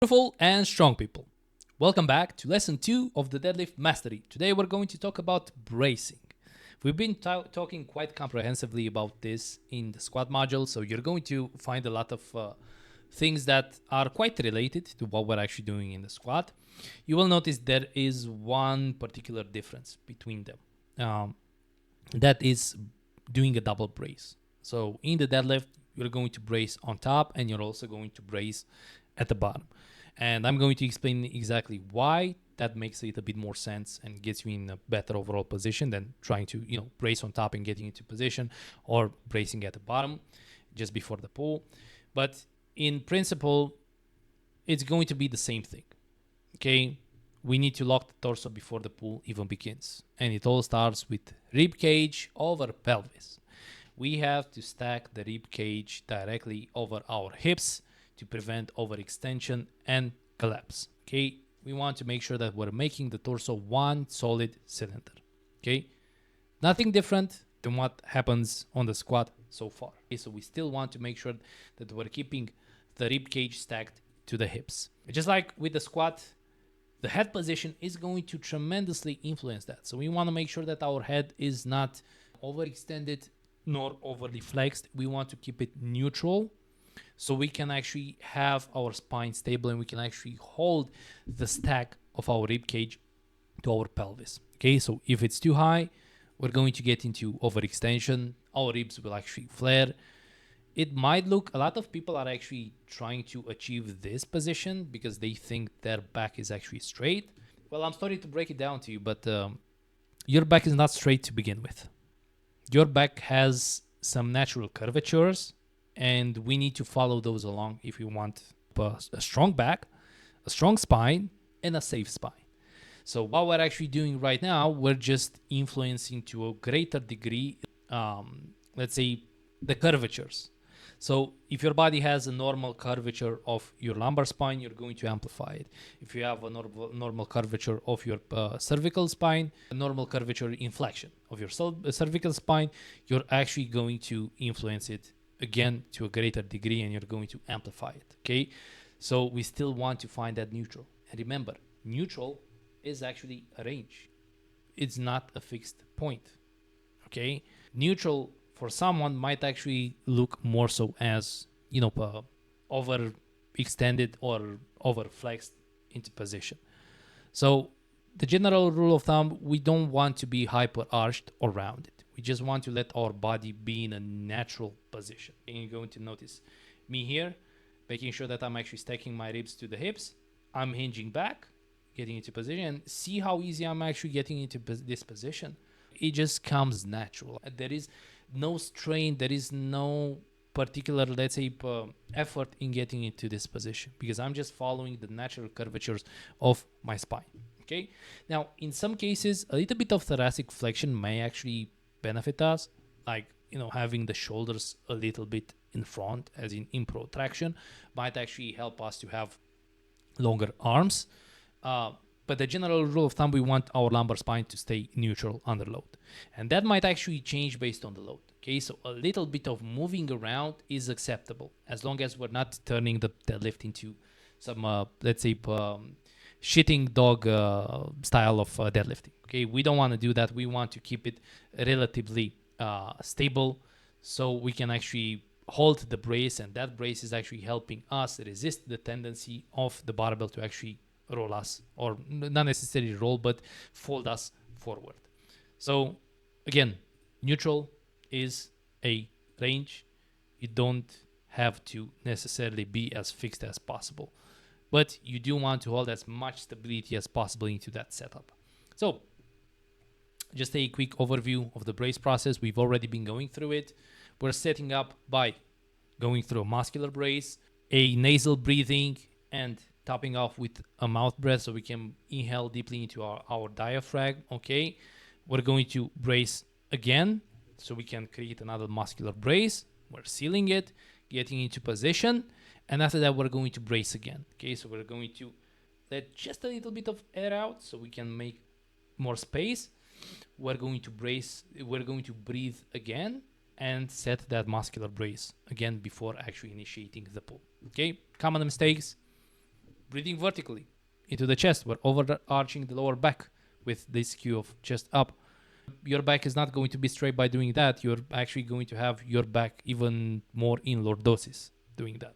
Beautiful and strong people. Welcome back to lesson 2 of the deadlift mastery. Today we're going to talk about bracing. We've been talking quite comprehensively about this in the squat module, so you're going to find a lot of things that are quite related to what we're actually doing in the squat. You will notice there is one particular difference between them. That is doing a double brace. So in the deadlift, you're going to brace on top and you're also going to brace at the bottom. And I'm going to explain exactly why that makes a little bit more sense and gets you in a better overall position than trying to, brace on top and getting into position or bracing at the bottom just before the pull. But in principle, it's going to be the same thing. Okay. We need to lock the torso before the pull even begins. And it all starts with rib cage over pelvis. We have to stack the rib cage directly over our hips to prevent overextension and collapse. Okay, we want to make sure that we're making the torso one solid cylinder. Okay, nothing different than what happens on the squat so far. Okay, so we still want to make sure that we're keeping the rib cage stacked to the hips. Just like with the squat, the head position is going to tremendously influence that. So we want to make sure that our head is not overextended nor overly flexed. We want to keep it neutral, so we can actually have our spine stable and we can actually hold the stack of our rib cage to our pelvis. Okay, so if it's too high, we're going to get into overextension. Our ribs will actually flare. It might look, a lot of people are actually trying to achieve this position because they think their back is actually straight. Well, I'm sorry to break it down to you, but your back is not straight to begin with. Your back has some natural curvatures, and we need to follow those along if we want a strong back, a strong spine, and a safe spine. So what we're actually doing right now, we're just influencing to a greater degree, let's say, the curvatures. So if your body has a normal curvature of your lumbar spine, you're going to amplify it. If you have a normal curvature of your cervical spine, a normal curvature inflection of your cervical spine, you're actually going to influence it again to a greater degree, and you're going to amplify it. Okay, so we still want to find that neutral. And remember, neutral is actually a range. It's not a fixed point. Okay, neutral for someone might actually look more so as overextended or overflexed into position. So the general rule of thumb, we don't want to be hyper arched or rounded. We just want to let our body be in a natural position. And you're going to notice me here, making sure that I'm actually stacking my ribs to the hips. I'm hinging back, getting into position, and see how easy I'm actually getting into this position. It just comes natural. There is no strain, there is no particular, let's say, effort in getting into this position because I'm just following the natural curvatures of my spine. Okay. Now, in some cases, a little bit of thoracic flexion may actually benefit us, like having the shoulders a little bit in front, as in protraction, might actually help us to have longer arms. But the general rule of thumb, we want our lumbar spine to stay neutral under load, and that might actually change based on the load. Okay, so a little bit of moving around is acceptable as long as we're not turning the deadlift into some, let's say, shitting dog style of deadlifting. Okay, we don't want to do that. We want to keep it relatively stable so we can actually hold the brace, and that brace is actually helping us resist the tendency of the barbell to actually roll us, or not necessarily roll, but fold us forward. So again, neutral is a range. You don't have to necessarily be as fixed as possible, but you do want to hold as much stability as possible into that setup. So just a quick overview of the brace process. We've already been going through it. We're setting up by going through a muscular brace, a nasal breathing, and topping off with a mouth breath so we can inhale deeply into our diaphragm. Okay, we're going to brace again so we can create another muscular brace. We're sealing it, getting into position, and after that we're going to brace again. Okay, so we're going to let just a little bit of air out so we can make more space. We're going to brace, we're going to breathe again and set that muscular brace again before actually initiating the pull. Okay, common mistakes: breathing vertically into the chest. We're overarching the lower back with this cue of chest up. Your back is not going to be straight by doing that. You're actually going to have your back even more in lordosis doing that.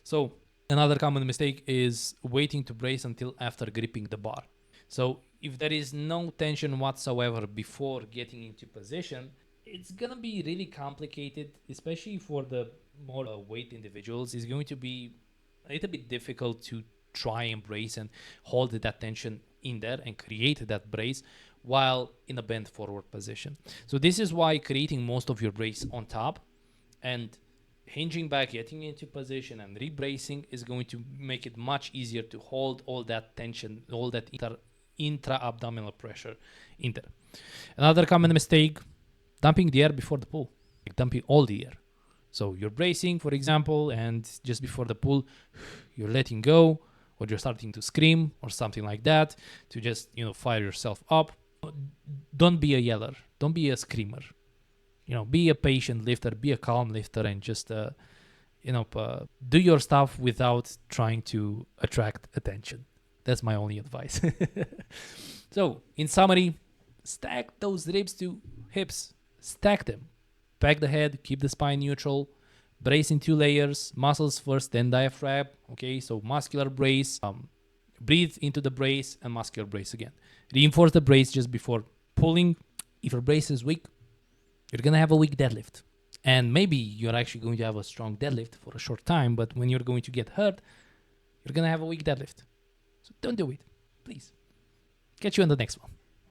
So another common mistake is waiting to brace until after gripping the bar. So if there is no tension whatsoever before getting into position, it's gonna be really complicated, especially for the more weight individuals. It's going to be a little bit difficult to try and brace and hold that tension in there and create that brace while in a bent forward position. So this is why creating most of your brace on top and hinging back, getting into position and rebracing is going to make it much easier to hold all that tension, all that intra-abdominal pressure in there. Another common mistake, dumping the air before the pull, like dumping all the air. So you're bracing, for example, and just before the pull, you're letting go, or you're starting to scream or something like that to just, fire yourself up. Don't be a yeller. Don't be a screamer. Be a patient lifter, be a calm lifter, and just, do your stuff without trying to attract attention. That's my only advice. So, in summary, stack those ribs to hips. Stack them. Pack the head, keep the spine neutral. Brace in 2 layers, muscles first, then diaphragm. Okay, so muscular brace. Breathe into the brace and muscular brace again. Reinforce the brace just before pulling. If your brace is weak, you're going to have a weak deadlift. And maybe you're actually going to have a strong deadlift for a short time, but when you're going to get hurt, you're going to have a weak deadlift. So don't do it, please. Catch you on the next one.